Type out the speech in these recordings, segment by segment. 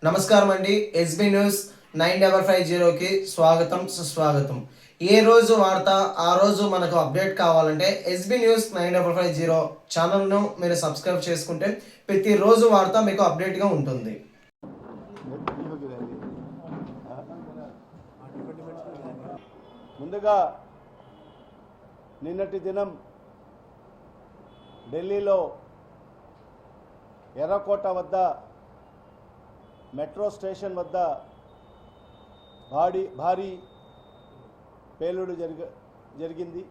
నమస్కారం అండి. SB news 9550కి స్వాగతం సుస్వాగతం. ఏ రోజు వార్త ఆ రోజు మనకు అప్డేట్ కావాలంటే ఎస్బీ న్యూస్ 9550 ఛానల్ను మీరు సబ్స్క్రైబ్ చేసుకుంటే ప్రతిరోజు వార్త మీకు అప్డేట్గా ఉంటుంది. ముందుగా నిన్నటి దినం ఢిల్లీలో ఎర్రకోట వద్ద మెట్రో స్టేషన్ వద్ద భారీ పేలుడు జరిగింది.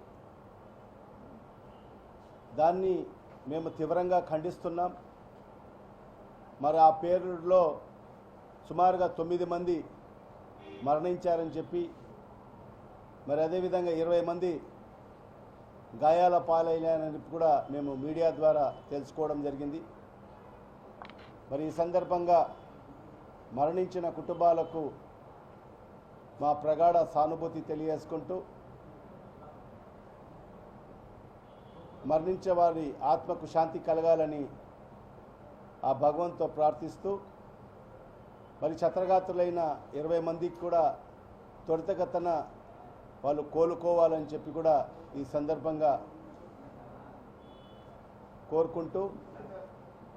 దాన్ని మేము తీవ్రంగా ఖండిస్తున్నాం. మరి ఆ పేలుడులో సుమారుగా 9 మంది మరణించారని చెప్పి, మరి అదేవిధంగా 20 మంది గాయాల పాలైనారని కూడా మేము మీడియా ద్వారా తెలుసుకోవడం జరిగింది. మరి ఈ సందర్భంగా మరణించిన కుటుంబాలకు మా ప్రగాఢ సానుభూతి తెలియజేసుకుంటూ, మరణించే వారి ఆత్మకు శాంతి కలగాలని ఆ భగవంతుతో ప్రార్థిస్తూ, మరి క్షతగాత్రులైన 20 మందికి కూడా త్వరితగతిన వాళ్ళు కోలుకోవాలని చెప్పి కూడా ఈ సందర్భంగా కోరుకుంటూ,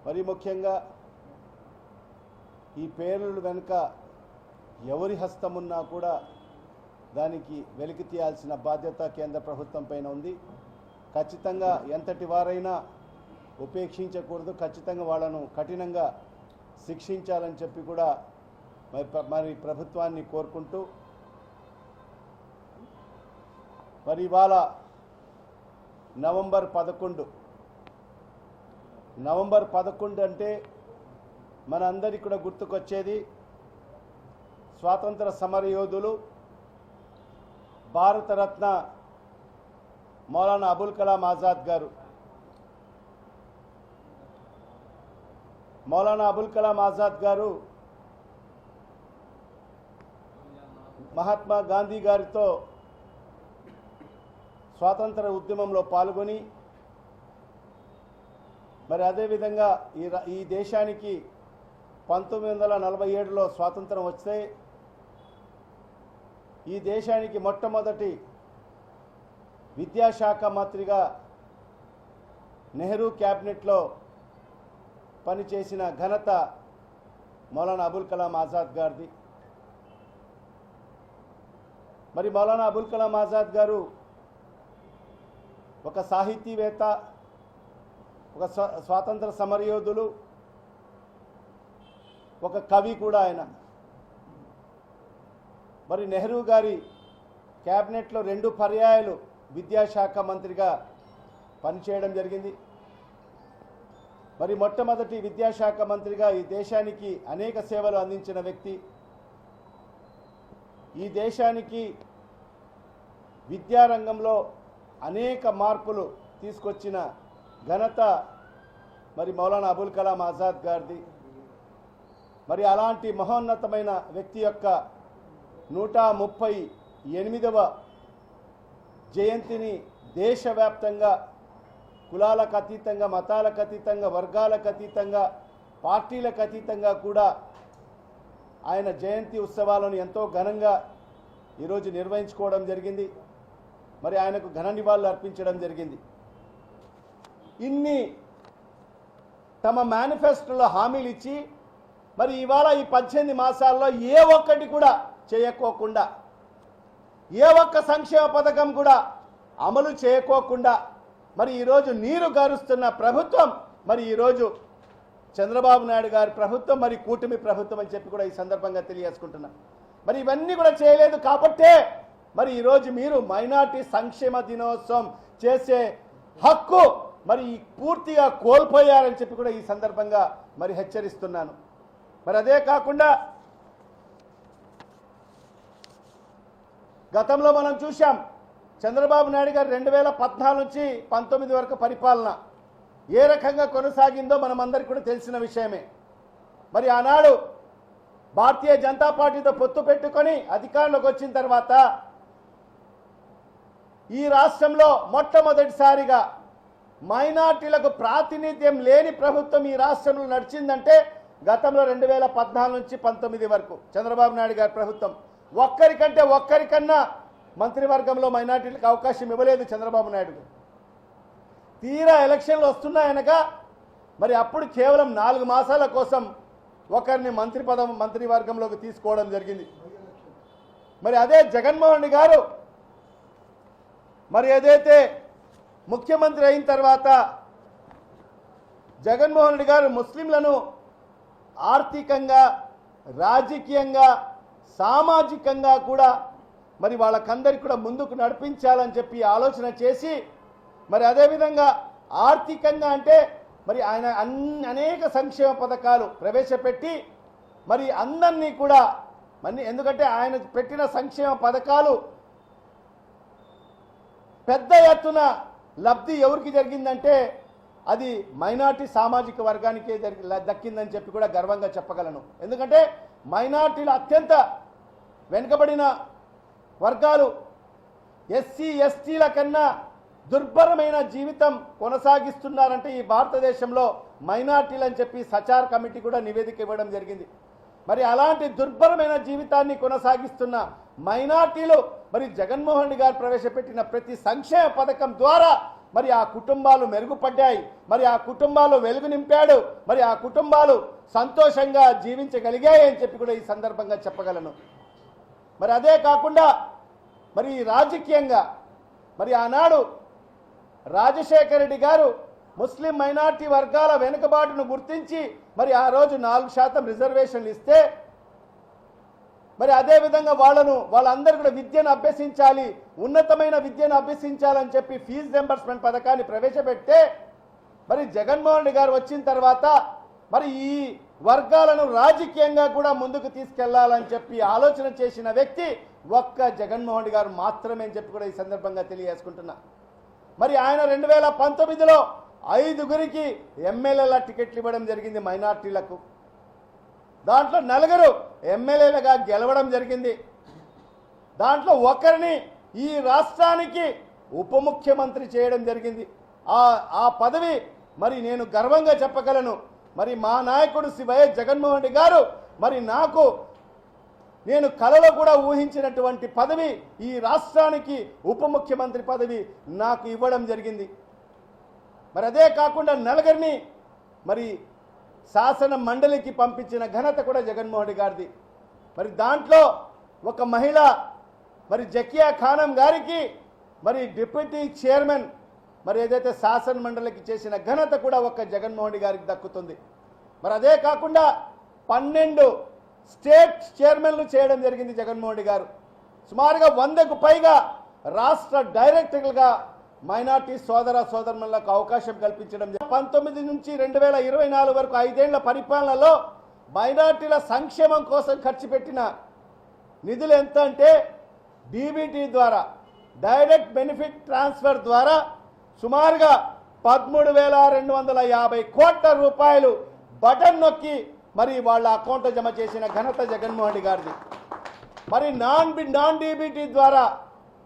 మరి ముఖ్యంగా ఈ పేలుడు వెనుక ఎవరి హస్తమున్నా కూడా దానికి వెలికి తీయాల్సిన బాధ్యత కేంద్ర ప్రభుత్వం పైన ఉంది. ఖచ్చితంగా ఎంతటి వారైనా ఉపేక్షించకూడదు. ఖచ్చితంగా వాళ్ళను కఠినంగా శిక్షించాలని చెప్పి కూడా మరి ప్రభుత్వాన్ని కోరుకుంటూ, మరి ఇవాళ నవంబర్ 11 అంటే మన అందరికీ కూడా గుర్తుకొచ్చేది స్వాతంత్ర సమరయోధులు భారతరత్న మౌలానా అబుల్ కలాం ఆజాద్ గారు. మౌలానా అబుల్ కలాం ఆజాద్ గారు మహాత్మా గాంధీ గారితో స్వాతంత్ర ఉద్యమంలో పాల్గొని, మరి అదేవిధంగా ఈ దేశానికి 1947లో స్వాతంత్రం వస్తే ఈ దేశానికి మొట్టమొదటి విద్యాశాఖ మంత్రిగా నెహ్రూ క్యాబినెట్లో పనిచేసిన ఘనత మౌలానా అబుల్ కలాం ఆజాద్ గారిది. మరి మౌలానా అబుల్ కలాం ఆజాద్ గారు ఒక సాహితీవేత్త, ఒక స్వాతంత్ర సమరయోధులు, ఒక కవి కూడా ఆయన. మరి నెహ్రూ గారి క్యాబినెట్లో 2 పర్యాయాలు విద్యాశాఖ మంత్రిగా పనిచేయడం జరిగింది. మరి మొట్టమొదటి విద్యాశాఖ మంత్రిగా ఈ దేశానికి అనేక సేవలు అందించిన వ్యక్తి. ఈ దేశానికి విద్యారంగంలో అనేక మార్పులు తీసుకొచ్చిన ఘనత మరి మౌలానా అబుల్ కలాం ఆజాద్ గారిది. మరి అలాంటి మహోన్నతమైన వ్యక్తి యొక్క 138వ జయంతిని దేశవ్యాప్తంగా కులాలకు అతీతంగా, మతాలకు అతీతంగా, వర్గాలకు అతీతంగా, పార్టీలకు అతీతంగా కూడా ఆయన జయంతి ఉత్సవాలను ఎంతో ఘనంగా ఈరోజు నిర్వహించుకోవడం జరిగింది. మరి ఆయనకు ఘన నివాళులు అర్పించడం జరిగింది. ఇన్ని తమ మేనిఫెస్టోలో హామీలు ఇచ్చి, మరి ఇవాళ ఈ 18 మాసాల్లో ఏ ఒక్కటి కూడా చేయకోకుండా, ఏ ఒక్క సంక్షేమ పథకం కూడా అమలు చేయకోకుండా, మరి ఈరోజు నీరు గారుస్తున్న ప్రభుత్వం మరి ఈరోజు చంద్రబాబు నాయుడు గారి ప్రభుత్వం, మరి కూటమి ప్రభుత్వం అని చెప్పి కూడా ఈ సందర్భంగా తెలియజేసుకుంటున్నా. మరి ఇవన్నీ కూడా చేయలేదు కాబట్టే మరి ఈరోజు మీరు మైనార్టీ సంక్షేమ దినోత్సవం చేసే హక్కు మరి పూర్తిగా కోల్పోయారని చెప్పి కూడా ఈ సందర్భంగా మరి హెచ్చరిస్తున్నాను. మరి అదే కాకుండా గతంలో మనం చూశాం చంద్రబాబు నాయుడు గారు 2014 నుంచి 19 వరకు పరిపాలన ఏ రకంగా కొనసాగిందో మనమందరికీ కూడా తెలిసిన విషయమే. మరి ఆనాడు భారతీయ జనతా పార్టీతో పొత్తు పెట్టుకొని అధికారంలోకి వచ్చిన తర్వాత ఈ రాష్ట్రంలో మొట్టమొదటిసారిగా మైనార్టీలకు ప్రాతినిధ్యం లేని ప్రభుత్వం ఈ రాష్ట్రంలో నడిచిందంటే గతంలో 2014 నుంచి 19 వరకు చంద్రబాబు నాయుడు గారి ప్రభుత్వం ఒక్కరికన్నా మంత్రివర్గంలో మైనార్టీలకు అవకాశం ఇవ్వలేదు చంద్రబాబు నాయుడు గారు. తీరా ఎలక్షన్లు వస్తున్నాయనగా మరి అప్పుడు కేవలం 4 మాసాల కోసం ఒకరిని మంత్రివర్గంలోకి తీసుకోవడం జరిగింది. మరి అదే జగన్మోహన్ రెడ్డి గారు మరి ఏదైతే ముఖ్యమంత్రి అయిన తర్వాత జగన్మోహన్ రెడ్డి గారు ముస్లింలను ఆర్థికంగా, రాజకీయంగా, సామాజికంగా కూడా మరి వాళ్ళకందరికీ కూడా ముందుకు నడిపించాలని చెప్పి ఆలోచన చేసి మరి అదేవిధంగా ఆర్థికంగా అంటే మరి ఆయన అనేక సంక్షేమ పథకాలు ప్రవేశపెట్టి మరి అందరినీ కూడా మరి ఎందుకంటే ఆయన పెట్టిన సంక్షేమ పథకాలు పెద్ద ఎత్తున లబ్ధి ఎవరికి జరిగిందంటే అది మైనార్టీ సామాజిక వర్గానికే దక్కిందని చెప్పి కూడా గర్వంగా చెప్పగలను. ఎందుకంటే మైనార్టీలు అత్యంత వెనుకబడిన వర్గాలు, ఎస్సీ ఎస్టీల కన్నా దుర్భరమైన జీవితం కొనసాగిస్తున్నారంటే ఈ భారతదేశంలో మైనార్టీలు అని చెప్పి సచార్ కమిటీ కూడా నివేదిక ఇవ్వడం జరిగింది. మరి అలాంటి దుర్భరమైన జీవితాన్ని కొనసాగిస్తున్న మైనార్టీలు మరి జగన్మోహన్ రెడ్డి గారు ప్రవేశపెట్టిన ప్రతి సంక్షేమ పథకం ద్వారా మరి ఆ కుటుంబాలు మెరుగుపడ్డాయి. మరి ఆ కుటుంబాలు వెలుగు నింపాడు. మరి ఆ కుటుంబాలు సంతోషంగా జీవించగలిగాయి అని చెప్పి కూడా ఈ సందర్భంగా చెప్పగలను. మరి అదే కాకుండా మరి రాజకీయంగా మరి ఆనాడు రాజశేఖర రెడ్డి గారు ముస్లిం మైనార్టీ వర్గాల వెనుకబాటును గుర్తించి మరి ఆ రోజు 4% రిజర్వేషన్లు ఇస్తే మరి అదేవిధంగా వాళ్ళందరూ కూడా విద్యను అభ్యసించాలి, ఉన్నతమైన విద్యను అభ్యసించాలని చెప్పి ఫీజు రింబర్స్మెంట్ పథకాన్ని ప్రవేశపెడితే మరి జగన్మోహన్ రెడ్డి గారు వచ్చిన తర్వాత మరి ఈ వర్గాలను రాజకీయంగా కూడా ముందుకు తీసుకెళ్లాలని చెప్పి ఆలోచన చేసిన వ్యక్తి ఒక్క జగన్మోహన్ రెడ్డి గారు మాత్రమే అని చెప్పి కూడా ఈ సందర్భంగా తెలియజేసుకుంటున్నా. మరి ఆయన 2019లో 5గురికి ఎమ్మెల్యేల టికెట్లు ఇవ్వడం జరిగింది మైనార్టీలకు. దాంట్లో 4 ఎమ్మెల్యేలుగా గెలవడం జరిగింది. దాంట్లో ఒకరిని ఈ రాష్ట్రానికి ఉప ముఖ్యమంత్రి చేయడం జరిగింది. ఆ పదవి మరి నేను గర్వంగా చెప్పగలను. మరి మా నాయకుడు శ్రీ వైఎస్ జగన్మోహన్ రెడ్డి గారు మరి నేను కలలో కూడా ఊహించినటువంటి పదవి, ఈ రాష్ట్రానికి ఉప ముఖ్యమంత్రి పదవి నాకు ఇవ్వడం జరిగింది. మరి అదే కాకుండా 4 మరి శాసన మండలికి పంపించిన ఘనత కూడా జగన్మోహన్ రెడ్డి గారిది. మరి దాంట్లో ఒక మహిళ మరి జకియా ఖానం గారికి మరి డిప్యూటీ చైర్మన్ మరి ఏదైతే శాసన మండలికి చేసిన ఘనత కూడా ఒక్క జగన్మోహన్ రెడ్డి గారికి దక్కుతుంది. మరి అదే కాకుండా 12 స్టేట్ చైర్మన్లు చేయడం జరిగింది జగన్మోహన్ రెడ్డి గారు. సుమారుగా 100కు పైగా రాష్ట్ర డైరెక్టర్లుగా మైనార్టీ సోదరులకు అవకాశం కల్పించడం. 19 నుంచి 2024 వరకు 5 ఏళ్ల పరిపాలనలో మైనార్టీల సంక్షేమం కోసం ఖర్చు పెట్టిన నిధులు ఎంత అంటే డీబీటీ ద్వారా, డైరెక్ట్ బెనిఫిట్ ట్రాన్స్ఫర్ ద్వారా సుమారుగా 13,250 కోట్ల రూపాయలు బటన్ నొక్కి మరి వాళ్ళ అకౌంట్లో జమ చేసిన ఘనత జగన్మోహన్ రెడ్డి గారిది. మరి నాన్ డీబీటీ ద్వారా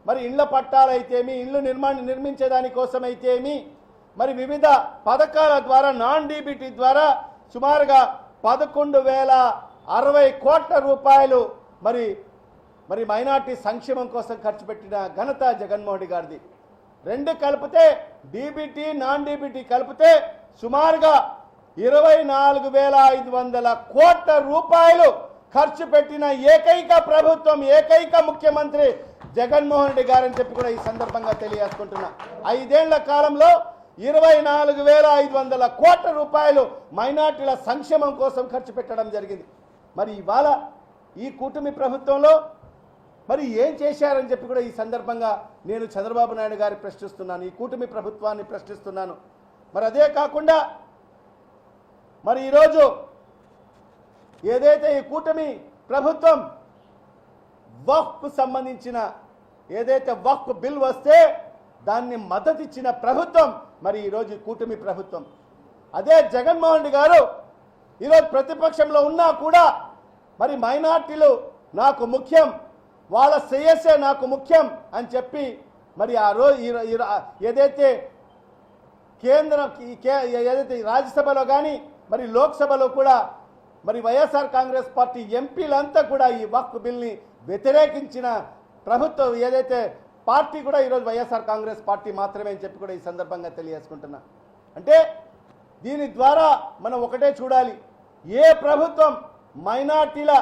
మరి ఇళ్ల పట్టాలైతేమి, ఇళ్లు నిర్మించేదానికోసమైతేమి మరి వివిధ పథకాల ద్వారా నాన్ డీబీటీ ద్వారా సుమారుగా 11,060 కోట్ల రూపాయలు మరి మైనార్టీ సంక్షేమం కోసం ఖర్చు పెట్టిన ఘనత జగన్మోహన్ రెడ్డి గారిది. 2 కలిపితే డీబీటీ నాన్ డీబీటీ కలిపితే సుమారుగా 24,500 కోట్ల రూపాయలు ఖర్చు పెట్టిన ఏకైక ప్రభుత్వం, ఏకైక ముఖ్యమంత్రి జగన్మోహన్ రెడ్డి గారని చెప్పి కూడా ఈ సందర్భంగా తెలియజేసుకుంటున్నా. 5 ఏళ్ల కాలంలో 24,500 కోట్ల రూపాయలు మైనార్టీల సంక్షేమం కోసం ఖర్చు పెట్టడం జరిగింది. మరి ఇవాళ ఈ కూటమి ప్రభుత్వంలో మరి ఏం చేశారని చెప్పి కూడా ఈ సందర్భంగా నేను చంద్రబాబు నాయుడు గారిని ప్రశ్నిస్తున్నాను, ఈ కూటమి ప్రభుత్వాన్ని ప్రశ్నిస్తున్నాను. మరి అదే కాకుండా మరి ఈరోజు ఏదైతే ఈ కూటమి ప్రభుత్వం వక్ఫ్కు సంబంధించిన ఏదైతే వక్ఫ్ బిల్ వస్తే దాన్ని మద్దతు ఇచ్చిన ప్రభుత్వం మరి ఈరోజు కూటమి ప్రభుత్వం. అదే జగన్మోహన్ రెడ్డి గారు ఈరోజు ప్రతిపక్షంలో ఉన్నా కూడా మరి మైనార్టీలు నాకు ముఖ్యం, వాళ్ళ శ్రేయస్సే నాకు ముఖ్యం అని చెప్పి మరి ఆ రోజు ఏదైతే ఏదైతే రాజ్యసభలో కానీ మరి లోక్సభలో కూడా మరి వైఎస్ఆర్ కాంగ్రెస్ పార్టీ ఎంపీలంతా కూడా ఈ వక్ఫ్ బిల్ని వ్యతిరేకించిన ప్రభుత్వం ఏదైతే పార్టీ కూడా ఈరోజు వైఎస్ఆర్ కాంగ్రెస్ పార్టీ మాత్రమే అని చెప్పి కూడా ఈ సందర్భంగా తెలియజేసుకుంటున్నా. అంటే దీని ద్వారా మనం ఒకటే చూడాలి, ఏ ప్రభుత్వం మైనార్టీల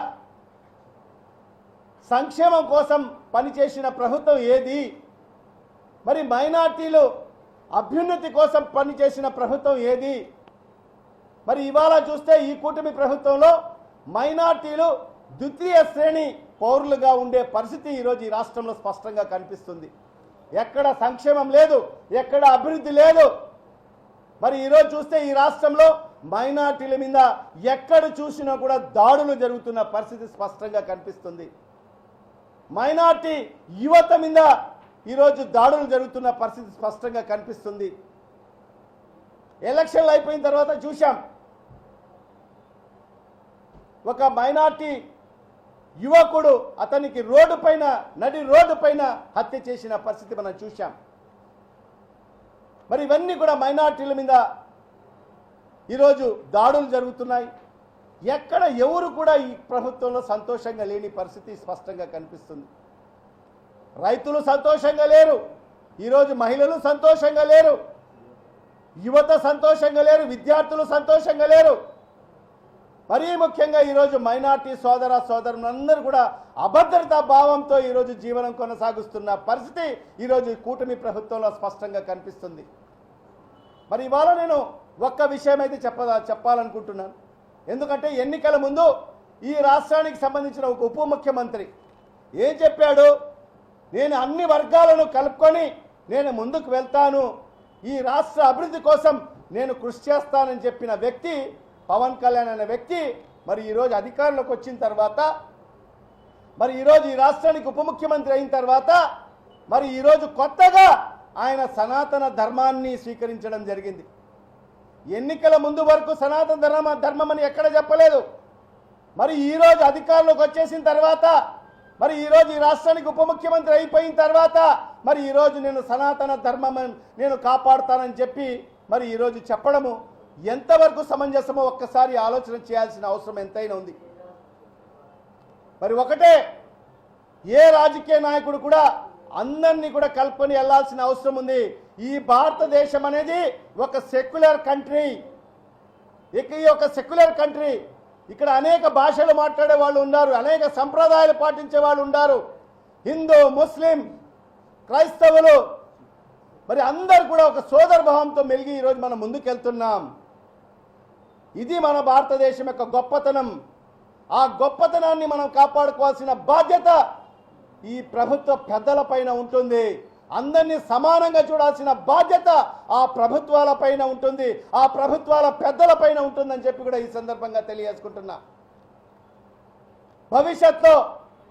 సంక్షేమం కోసం పనిచేసిన ప్రభుత్వం ఏది, మరి మైనార్టీలు అభ్యున్నతి కోసం పనిచేసిన ప్రభుత్వం ఏది. మరి ఇవాళ చూస్తే ఈ కూటమి ప్రభుత్వంలో మైనార్టీలు ద్వితీయ శ్రేణి పౌరులుగా ఉండే పరిస్థితి ఈరోజు ఈ రాష్ట్రంలో స్పష్టంగా కనిపిస్తుంది. ఎక్కడ సంక్షేమం లేదు, ఎక్కడ అభివృద్ధి లేదు. మరి ఈరోజు చూస్తే ఈ రాష్ట్రంలో మైనార్టీల మీద ఎక్కడ చూసినా కూడా దాడులు జరుగుతున్న పరిస్థితి స్పష్టంగా కనిపిస్తుంది. మైనార్టీ యువత మీద ఈరోజు దాడులు జరుగుతున్న పరిస్థితి స్పష్టంగా కనిపిస్తుంది. ఎలక్షన్లు అయిపోయిన తర్వాత చూశాం, ఒక మైనార్టీ యువకుడు అతనికి నడి రోడ్డు పైన హత్య చేసిన పరిస్థితి మనం చూశాం. మరి ఇవన్నీ కూడా మైనార్టీల మీద ఈరోజు దాడులు జరుగుతున్నాయి. ఎక్కడ ఎవరు కూడా ఈ ప్రభుత్వంలో సంతోషంగా లేని పరిస్థితి స్పష్టంగా కనిపిస్తుంది. రైతులు సంతోషంగా లేరు, ఈరోజు మహిళలు సంతోషంగా లేరు, యువత సంతోషంగా లేరు, విద్యార్థులు సంతోషంగా లేరు. మరీ ముఖ్యంగా ఈరోజు మైనార్టీ సోదరులందరూ కూడా అభద్రతా భావంతో ఈరోజు జీవనం కొనసాగిస్తున్న పరిస్థితి ఈరోజు కూటమి ప్రభుత్వంలో స్పష్టంగా కనిపిస్తుంది. మరి ఇవాళ నేను ఒక్క విషయం అయితే చెప్పాలనుకుంటున్నాను. ఎందుకంటే ఎన్నికల ముందు ఈ రాష్ట్రానికి సంబంధించిన ఒక ఉప ముఖ్యమంత్రి ఏం చెప్పాడు, నేను అన్ని వర్గాలను కలుపుకొని నేను ముందుకు వెళ్తాను, ఈ రాష్ట్ర అభివృద్ధి కోసం నేను కృషి చేస్తానని చెప్పిన వ్యక్తి పవన్ కళ్యాణ్ అనే వ్యక్తి మరి ఈరోజు అధికారంలోకి వచ్చిన తర్వాత, మరి ఈరోజు ఈ రాష్ట్రానికి ఉప ముఖ్యమంత్రి అయిన తర్వాత, మరి ఈరోజు కొత్తగా ఆయన సనాతన ధర్మాన్ని స్వీకరించడం జరిగింది. ఎన్నికల ముందు వరకు సనాతన ధర్మం అని ఎక్కడ చెప్పలేదు. మరి ఈరోజు అధికారంలోకి వచ్చేసిన తర్వాత, మరి ఈరోజు ఈ రాష్ట్రానికి ఉప ముఖ్యమంత్రి అయిపోయిన తర్వాత, మరి ఈరోజు నేను సనాతన ధర్మం నేను కాపాడుతానని చెప్పి మరి ఈరోజు చెప్పడము ఎంతవరకు సమంజసమో ఒక్కసారి ఆలోచన చేయాల్సిన అవసరం ఎంతైనా ఉంది. మరి ఒకటే, ఏ రాజకీయ నాయకుడు కూడా అందరినీ కూడా కలుపుకొని వెళ్లాల్సిన అవసరం ఉంది. ఈ భారతదేశం అనేది ఒక సెక్యులర్ కంట్రీ. ఈ ఒక సెక్యులర్ కంట్రీ, ఇక్కడ అనేక భాషలు మాట్లాడే వాళ్ళు ఉన్నారు, అనేక సంప్రదాయాలు పాటించే వాళ్ళు ఉన్నారు, హిందూ, ముస్లిం, క్రైస్తవులు, మరి అందరు కూడా ఒక సోదర భావంతో మెలిగి ఈరోజు మనం ముందుకెళ్తున్నాం. ఇది మన భారతదేశం యొక్క గొప్పతనం. ఆ గొప్పతనాన్ని మనం కాపాడుకోవాల్సిన బాధ్యత ఈ ప్రభుత్వ పెద్దల పైన ఉంటుంది. అందరినీ సమానంగా చూడాల్సిన బాధ్యత ఆ ప్రభుత్వాల పైన ఉంటుంది, ఆ ప్రభుత్వాల పెద్దల పైన ఉంటుందని చెప్పి కూడా ఈ సందర్భంగా తెలియజేసుకుంటున్నా. భవిష్యత్తులో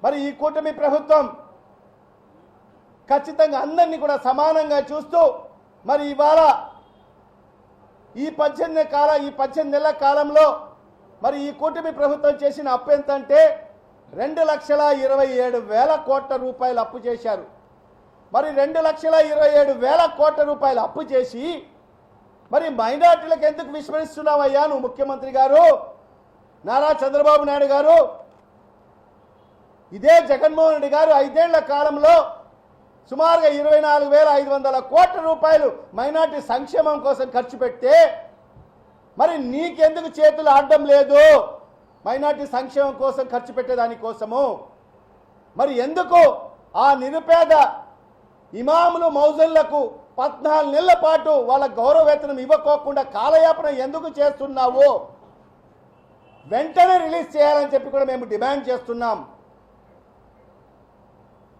మరి ఈ కూటమి ప్రభుత్వం ఖచ్చితంగా అందరినీ కూడా సమానంగా చూస్తూ మరి ఇవాళ ఈ 18 నెలల కాలంలో మరి ఈ కూటమి ప్రభుత్వం చేసిన అప్పు ఎంతంటే 2,27,000 కోట్ల రూపాయలు అప్పు చేశారు. మరి 2,27,000 కోట్ల రూపాయలు అప్పు చేసి మరి మైనార్టీలకు ఎందుకు విస్మరిస్తున్నావయ్యా నువ్వు ముఖ్యమంత్రి గారు, నారా చంద్రబాబు నాయుడు గారు? ఇదే జగన్మోహన్ రెడ్డి గారు 5 ఏళ్ల కాలంలో సుమారుగా 24,500 కోట్ల రూపాయలు మైనార్టీ సంక్షేమం కోసం ఖర్చు పెడితే మరి నీకెందుకు చేతులు ఆడడం లేదు మైనార్టీ సంక్షేమం కోసం ఖర్చు పెట్టేదానికోసము? మరి ఎందుకు ఆ నిరుపేద ఇమాములు మౌజన్లకు 14 నెలల పాటు వాళ్ళ గౌరవ వేతనం ఇవ్వకోకుండా కాలయాపన ఎందుకు చేస్తున్నావు? వెంటనే రిలీజ్ చేయాలని చెప్పి కూడా మేము డిమాండ్ చేస్తున్నాం.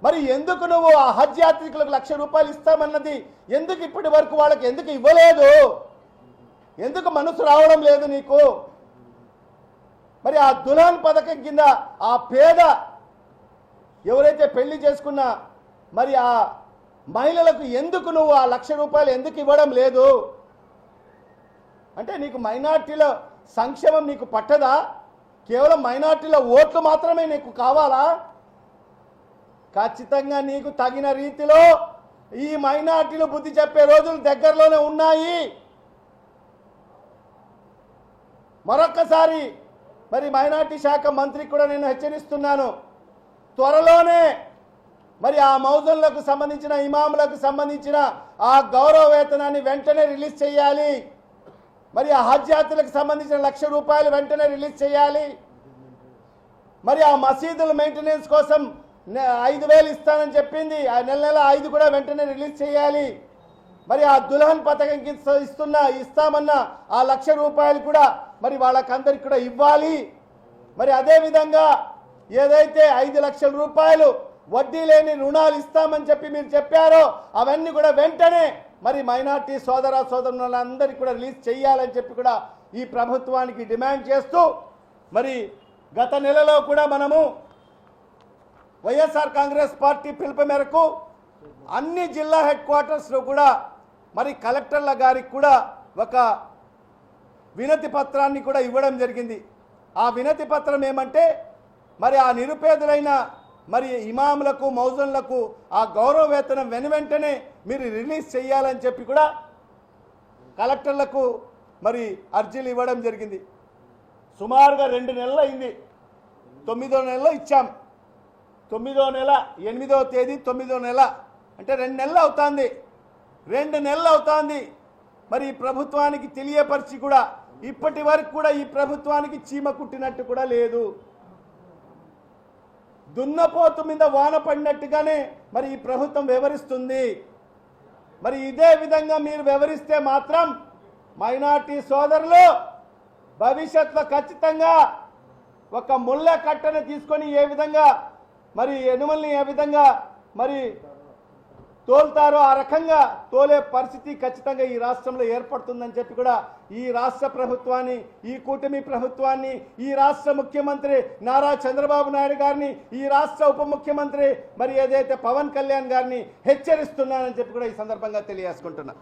మరి ఎందుకు నువ్వు ఆ హజ్ యాత్రికులకు 1,00,000 రూపాయలు ఇస్తామన్నది ఎందుకు ఇప్పటి వరకు వాళ్ళకి ఎందుకు ఇవ్వలేదు? ఎందుకు మనసు రావడం లేదు నీకు? మరి ఆ దుల్హన్ పథకం కింద ఆ పేద ఎవరైతే పెళ్లి చేసుకున్నా మరి ఆ మహిళలకు ఎందుకు నువ్వు ఆ 1,00,000 రూపాయలు ఎందుకు ఇవ్వడం లేదు? అంటే నీకు మైనార్టీల సంక్షేమం నీకు పట్టదా? కేవలం మైనార్టీల ఓట్లు మాత్రమే నీకు కావాలా? ఖచ్చితంగా నీకు తగిన రీతిలో ఈ మైనార్టీలు బుద్ధి చెప్పే రోజులు దగ్గరలోనే ఉన్నాయి. మరొక్కసారి మరి మైనార్టీ శాఖ మంత్రికి కూడా నేను హెచ్చరిస్తున్నాను, త్వరలోనే మరి ఆ మౌజన్లకు సంబంధించిన ఇమాములకు సంబంధించిన ఆ గౌరవ వేతనాన్ని వెంటనే రిలీజ్ చేయాలి. మరి ఆ హజ్ యాత్రలకు సంబంధించిన ₹1,00,000 వెంటనే రిలీజ్ చేయాలి. మరి ఆ మసీదుల మెయింటెనెన్స్ కోసం 5,000 ఇస్తానని చెప్పింది, ఆ నెల 5 కూడా వెంటనే రిలీజ్ చేయాలి. మరి ఆ దుల్హన్ పథకం ఇస్తామన్న ఆ ₹1,00,000 కూడా మరి వాళ్ళకందరికి కూడా ఇవ్వాలి. మరి అదేవిధంగా ఏదైతే 5 లక్షల రూపాయలు వడ్డీ లేని రుణాలు ఇస్తామని చెప్పి మీరు చెప్పారో అవన్నీ కూడా వెంటనే మరి మైనార్టీ సోదరులందరికీ కూడా రిలీజ్ చేయాలని చెప్పి కూడా ఈ ప్రభుత్వానికి డిమాండ్ చేస్తూ, మరి గత నెలలో కూడా మనము వైఎస్ఆర్ కాంగ్రెస్ పార్టీ పిలుపు మేరకు అన్ని జిల్లా హెడ్ క్వార్టర్స్లో కూడా మరి కలెక్టర్ల గారికి కూడా ఒక వినతి పత్రాన్ని కూడా ఇవ్వడం జరిగింది. ఆ వినతి పత్రం ఏమంటే, మరి ఆ నిరుపేదలైన మరి ఇమాములకు మౌజన్లకు ఆ గౌరవ వేతనం వెంటనే మీరు రిలీజ్ చేయాలని చెప్పి కూడా కలెక్టర్లకు మరి అర్జీలు ఇవ్వడం జరిగింది. సుమారుగా 2 నెలలు అయింది. 9వ నెలలో ఇచ్చాం. 9వ నెల 8వ తేదీ 9వ నెల అంటే 2 నెలలు అవుతుంది. 2 నెలలు అవుతుంది. మరి ఈ ప్రభుత్వానికి తెలియపరిచి కూడా ఇప్పటి వరకు కూడా ఈ ప్రభుత్వానికి చీమ కుట్టినట్టు కూడా లేదు. దున్నపోతు మీద వాన పడినట్టుగానే మరి ఈ ప్రభుత్వం వ్యవహరిస్తుంది. మరి ఇదే విధంగా మీరు వ్యవహరిస్తే మాత్రం మైనార్టీ సోదరులు భవిష్యత్తులో ఖచ్చితంగా ఒక ముళ్ళ కట్టను తీసుకొని ఏ విధంగా మరి ఎనుమల్ని ఏ విధంగా మరి తోలుతారో ఆ రకంగా తోలే పరిస్థితి ఖచ్చితంగా ఈ రాష్ట్రంలో ఏర్పడుతుందని చెప్పి కూడా ఈ రాష్ట్ర ప్రభుత్వాన్ని, ఈ కూటమి ప్రభుత్వాన్ని, ఈ రాష్ట్ర ముఖ్యమంత్రి నారా చంద్రబాబు నాయుడు గారిని, ఈ రాష్ట్ర ఉప ముఖ్యమంత్రి మరి ఏదైతే పవన్ కళ్యాణ్ గారిని హెచ్చరిస్తున్నానని చెప్పి కూడా ఈ సందర్భంగా తెలియజేసుకుంటున్నా.